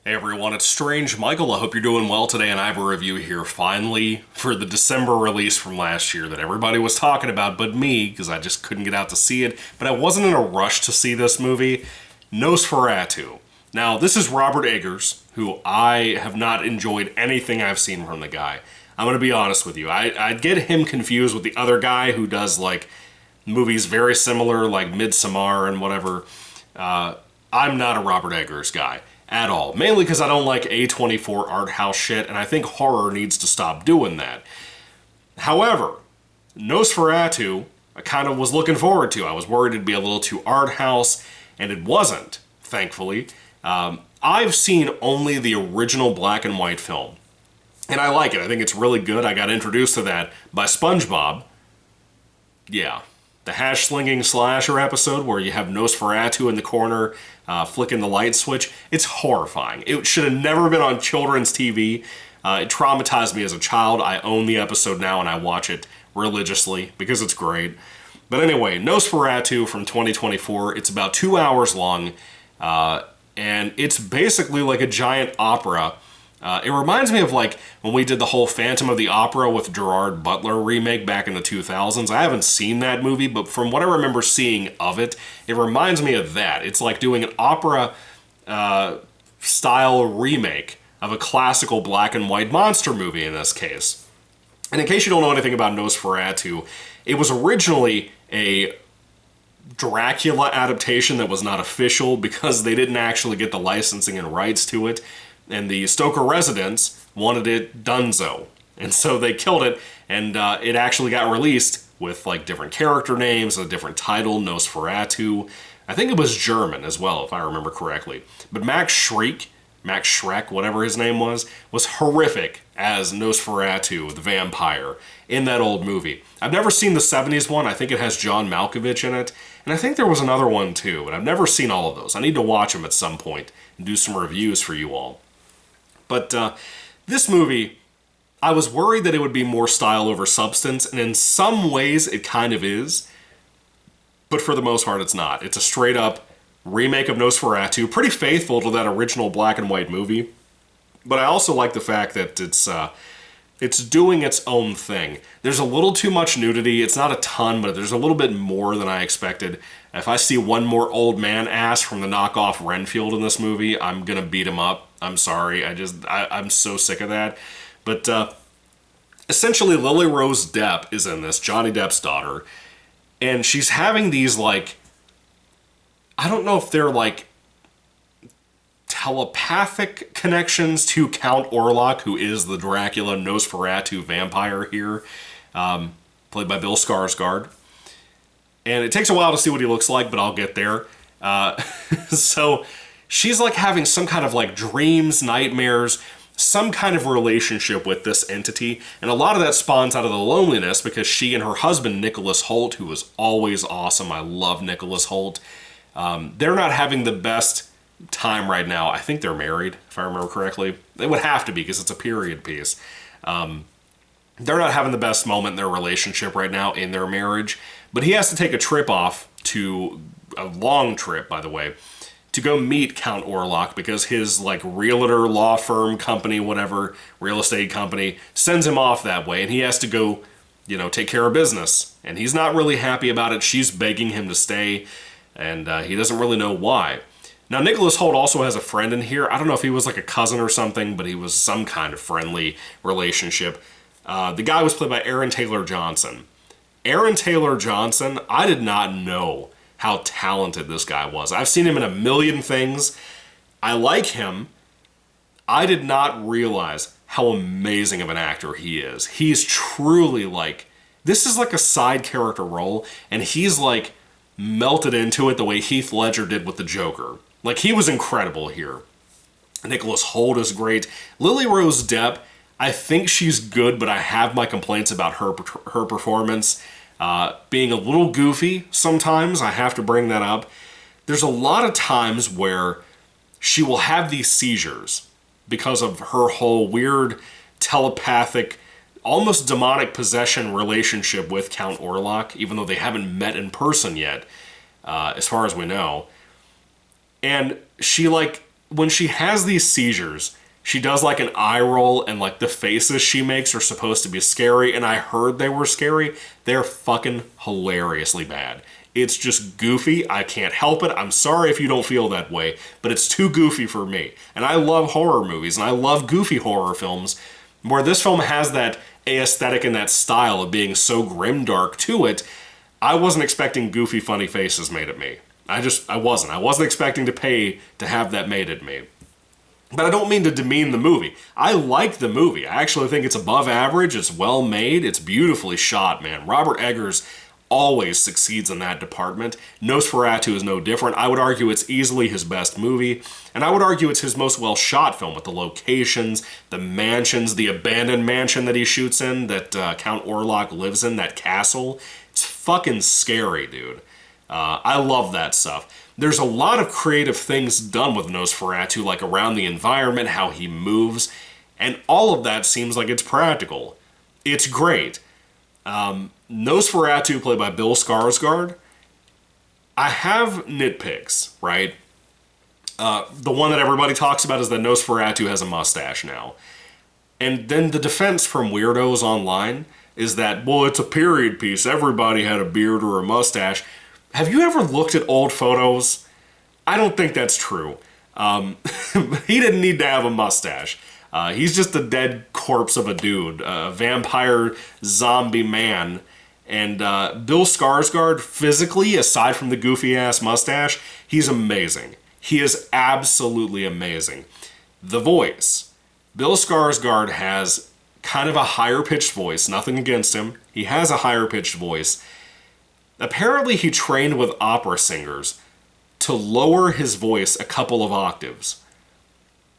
Hey everyone, it's Strange Michael. I hope you're doing well today, and I have a review here finally for the December release from last year that everybody was talking about but me, because I just couldn't get out to see it. But I wasn't in a rush to see this movie, Nosferatu. Now, this is Robert Eggers, who I have not enjoyed anything I've seen from the guy. I'm going to be honest with you. I'd get him confused with the other guy who does, like, movies very similar, like Midsommar and whatever. I'm not a Robert Eggers guy at all. Mainly because I don't like A24 art house shit, and I think horror needs to stop doing that. However, Nosferatu, I kind of was looking forward to. I was worried it'd be a little too art house, and it wasn't, thankfully. I've seen only the original black and white film, and I like it. I think it's really good. I got introduced to that by SpongeBob. Yeah, the hash-slinging slasher episode where you have Nosferatu in the corner flicking the light switch. It's horrifying. It should have never been on children's TV. It traumatized me as a child. I own the episode now and I watch it religiously because it's great. But anyway, Nosferatu from 2024. It's about 2 hours long, and it's basically like a giant opera. It reminds me of like when we did the whole Phantom of the Opera with Gerard Butler remake back in the 2000s. I haven't seen that movie, but from what I remember seeing of it, it reminds me of that. It's like doing an opera style remake of a classical black and white monster movie in this case. And in case you don't know anything about Nosferatu, it was originally a Dracula adaptation that was not official because they didn't actually get the licensing and rights to it. And the Stoker residents wanted it donezo. And so they killed it, and it actually got released with like different character names, a different title, Nosferatu. I think it was German as well, if I remember correctly. But Max Schreck, whatever his name was horrific as Nosferatu, the vampire, in that old movie. I've never seen the 70s one. I think it has John Malkovich in it. And I think there was another one too, but I've never seen all of those. I need to watch them at some point and do some reviews for you all. But this movie, I was worried that it would be more style over substance, and in some ways it kind of is. But for the most part, it's not. It's a straight up remake of Nosferatu, pretty faithful to that original black and white movie. But I also like the fact that it's doing its own thing. There's a little too much nudity. It's not a ton, but there's a little bit more than I expected. If I see one more old man ass from the knockoff Renfield in this movie, I'm gonna beat him up. I'm sorry. I'm so sick of that. But essentially, Lily Rose Depp is in this, Johnny Depp's daughter, and she's having these, like, I don't know if they're like telepathic connections to Count Orlok, who is the Dracula Nosferatu vampire here, played by Bill Skarsgård. And it takes a while to see what he looks like, but I'll get there. So she's like having some kind of like dreams, nightmares, some kind of relationship with this entity. And a lot of that spawns out of the loneliness because she and her husband, Nicholas Hoult, who was always awesome. I love Nicholas Hoult. They're not having the best time right now. I think they're married, if I remember correctly. They would have to be because it's a period piece. They're not having the best moment in their relationship right now in their marriage. But he has to take a trip off to, a long trip, by the way, to go meet Count Orlok because his, like, realtor, law firm, company, whatever, real estate company, sends him off that way. And he has to go, take care of business. And he's not really happy about it. She's begging him to stay, and he doesn't really know why. Now, Nicholas Hoult also has a friend in here. I don't know if he was like a cousin or something, but he was some kind of friendly relationship. The guy was played by Aaron Taylor Johnson. Aaron Taylor Johnson, I did not know how talented this guy was. I've seen him in a million things. I like him. I did not realize how amazing of an actor he is. He's truly like, this is like a side character role, and he's like melted into it the way Heath Ledger did with the Joker. Like, he was incredible here. Nicholas Hoult is great. Lily Rose Depp, I think she's good, but I have my complaints about her performance being a little goofy sometimes. I have to bring that up. There's a lot of times where she will have these seizures because of her whole weird telepathic, almost demonic possession relationship with Count Orlok, even though they haven't met in person yet, as far as we know. And she, like, when she has these seizures, she does like an eye roll, and like the faces she makes are supposed to be scary, and I heard they were scary. They're fucking hilariously bad. It's just goofy. I can't help it. I'm sorry if you don't feel that way, but it's too goofy for me. And I love horror movies, and I love goofy horror films, where this film has that aesthetic and that style of being so grimdark to it. I wasn't expecting goofy, funny faces made at me. I wasn't. I wasn't expecting to pay to have that made at me. But I don't mean to demean the movie. I like the movie. I actually think it's above average. It's well made. It's beautifully shot, man. Robert Eggers always succeeds in that department. Nosferatu is no different. I would argue it's easily his best movie, and I would argue it's his most well-shot film, with the locations, the mansions, the abandoned mansion that he shoots in, that Count Orlok lives in, that castle. It's fucking scary, dude. I love that stuff. There's a lot of creative things done with Nosferatu, like around the environment, how he moves, and all of that seems like it's practical. It's great. Nosferatu, played by Bill Skarsgård, I have nitpicks, right? The one that everybody talks about is that Nosferatu has a mustache now. And then the defense from weirdos online is that, well, it's a period piece. Everybody had a beard or a mustache. Have you ever looked at old photos? I don't think that's true. He didn't need to have a mustache. He's just a dead corpse of a dude, a vampire zombie man. And Bill Skarsgård, physically, aside from the goofy-ass mustache, he's amazing. He is absolutely amazing. The voice. Bill Skarsgård has kind of a higher-pitched voice. Nothing against him. He has a higher-pitched voice. Apparently, he trained with opera singers to lower his voice a couple of octaves.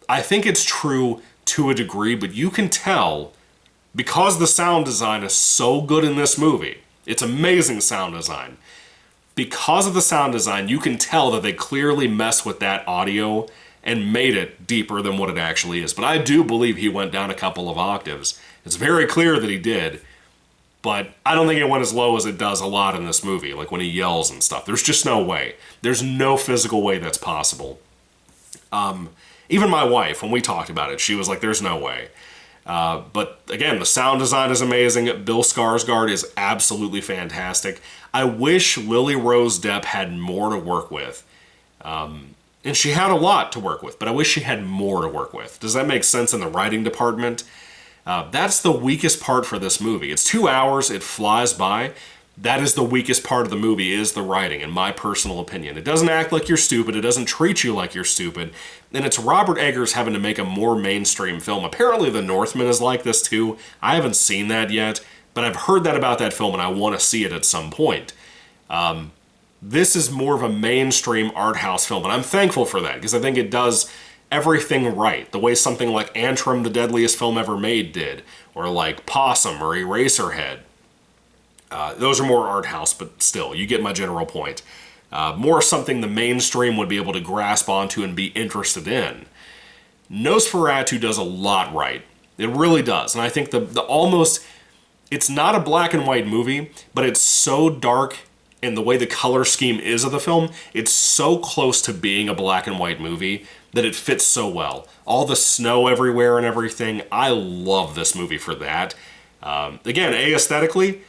I think it's true to a degree, but you can tell, because the sound design is so good in this movie, it's amazing sound design. Because of the sound design, you can tell that they clearly messed with that audio and made it deeper than what it actually is. But I do believe he went down a couple of octaves. It's very clear that he did, but I don't think it went as low as it does a lot in this movie, like when he yells and stuff. There's just no way. There's no physical way that's possible. Even my wife, when we talked about it, she was like, there's no way. But again, the sound design is amazing. Bill Skarsgård is absolutely fantastic. I wish Lily Rose Depp had more to work with. And she had a lot to work with, but I wish she had more to work with. Does that make sense in the writing department? That's the weakest part for this movie. It's 2 hours, it flies by. That is the weakest part of the movie, is the writing, in my personal opinion. It doesn't act like you're stupid, it doesn't treat you like you're stupid, and it's Robert Eggers having to make a more mainstream film. Apparently The Northman is like this too. I haven't seen that yet, but I've heard that about that film and I want to see it at some point. This is more of a mainstream art house film, and I'm thankful for that, because I think it does everything right, the way something like Antrim, the deadliest film ever made, did, or like Possum or Eraserhead. Those are more art house, but still, you get my general point. More something the mainstream would be able to grasp onto and be interested in. Nosferatu does a lot right. It really does, and I think the almost, it's not a black and white movie, but it's so dark in the way the color scheme is of the film. It's so close to being a black and white movie that it fits so well. All the snow everywhere and everything. I love this movie for that. Again, aesthetically,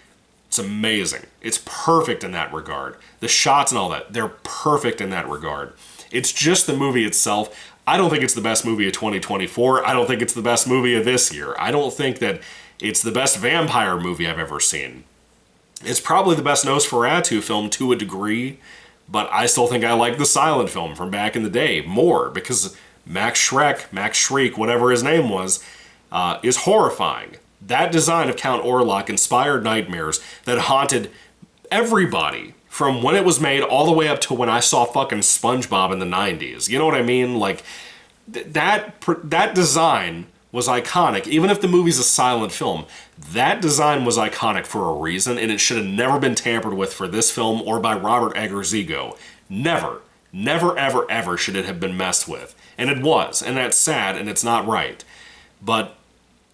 it's amazing. It's perfect in that regard. The shots and all that, they're perfect in that regard. It's just the movie itself. I don't think it's the best movie of 2024. I don't think it's the best movie of this year. I don't think that it's the best vampire movie I've ever seen. It's probably the best Nosferatu film to a degree, but I still think I like the silent film from back in the day more, because Max Schreck, whatever his name was, is horrifying. That design of Count Orlok inspired nightmares that haunted everybody from when it was made all the way up to when I saw fucking SpongeBob in the 90s. You know what I mean? Like, that design was iconic. Even if the movie's a silent film, that design was iconic for a reason, and it should have never been tampered with for this film or by Robert Eggers' ego. Never, ever, ever should it have been messed with. And it was, and that's sad, and it's not right. But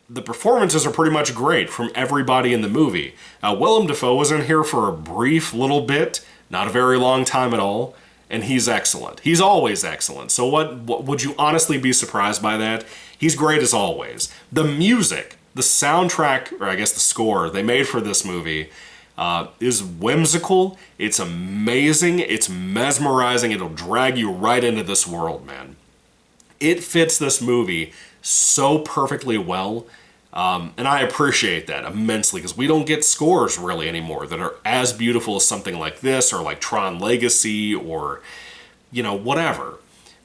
the performances are pretty much great from everybody in the movie. Willem Dafoe was in here for a brief little bit, not a very long time at all. and he's excellent. He's always excellent. So what would you honestly be surprised by that? He's great as always. The music, the soundtrack, or I guess the score they made for this movie is whimsical. It's amazing. It's mesmerizing. It'll drag you right into this world, man. It fits this movie so perfectly well. And I appreciate that immensely because we don't get scores really anymore that are as beautiful as something like this or like Tron Legacy or, whatever.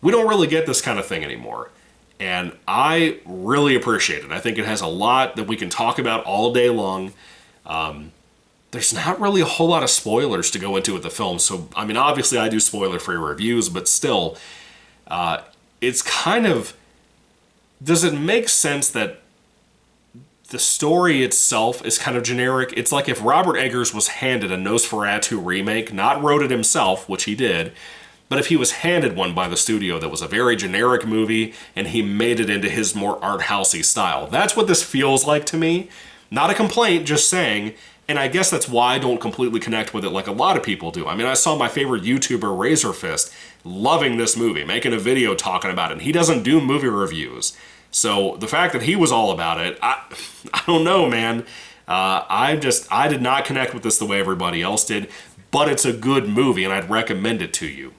We don't really get this kind of thing anymore. And I really appreciate it. I think it has a lot that we can talk about all day long. There's not really a whole lot of spoilers to go into with the film. So, I mean, obviously I do spoiler-free reviews, but still, it's kind of... Does it make sense that the story itself is kind of generic? It's like if Robert Eggers was handed a Nosferatu remake, not wrote it himself, which he did, but if he was handed one by the studio that was a very generic movie and he made it into his more art housey style. That's what this feels like to me. Not a complaint, just saying. And I guess that's why I don't completely connect with it like a lot of people do. I mean, I saw my favorite YouTuber, Razorfist, loving this movie, making a video talking about it. And he doesn't do movie reviews. So the fact that he was all about it, I don't know, man. I did not connect with this the way everybody else did. But it's a good movie, and I'd recommend it to you.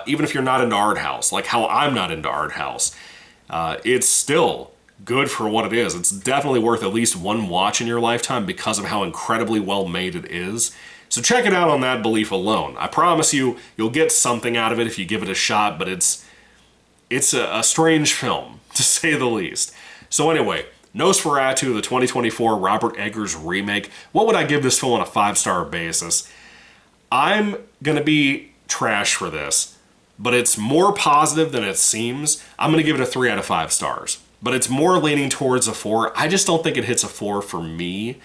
Even if you're not into art house, like how I'm not into art house, it's still good for what it is. It's definitely worth at least one watch in your lifetime because of how incredibly well made it is. So check it out on that belief alone. I promise you, you'll get something out of it if you give it a shot, but it's a strange film, to say the least. So anyway, Nosferatu, the 2024 Robert Eggers remake. What would I give this film on a 5-star basis? I'm going to be trash for this, but it's more positive than it seems. I'm going to give it a 3 out of 5 stars. But it's more leaning towards a 4. I just don't think it hits a 4 for me.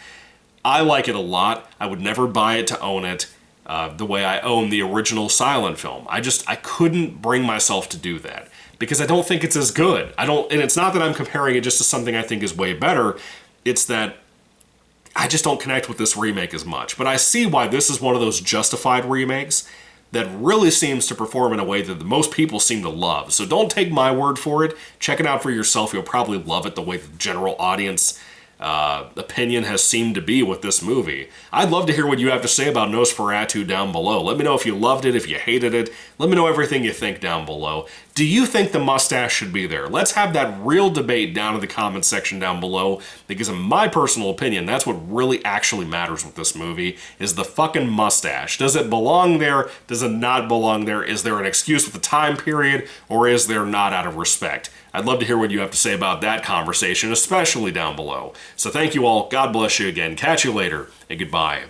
I like it a lot. I would never buy it to own it the way I own the original silent film. I couldn't bring myself to do that because I don't think it's as good. And it's not that I'm comparing it just to something I think is way better. It's that I just don't connect with this remake as much. But I see why this is one of those justified remakes that really seems to perform in a way that most people seem to love. So don't take my word for it. Check it out for yourself. You'll probably love it the way the general audience opinion has seemed to be with this movie. I'd love to hear what you have to say about Nosferatu down below. Let me know if you loved it, if you hated it. Let me know everything you think down below. Do you think the mustache should be there? Let's have that real debate down in the comments section down below, because in my personal opinion, that's what really actually matters with this movie, is the fucking mustache. Does it belong there? Does it not belong there? Is there an excuse with the time period, or is there not out of respect? I'd love to hear what you have to say about that conversation, especially down below. So thank you all. God bless you again. Catch you later, and goodbye.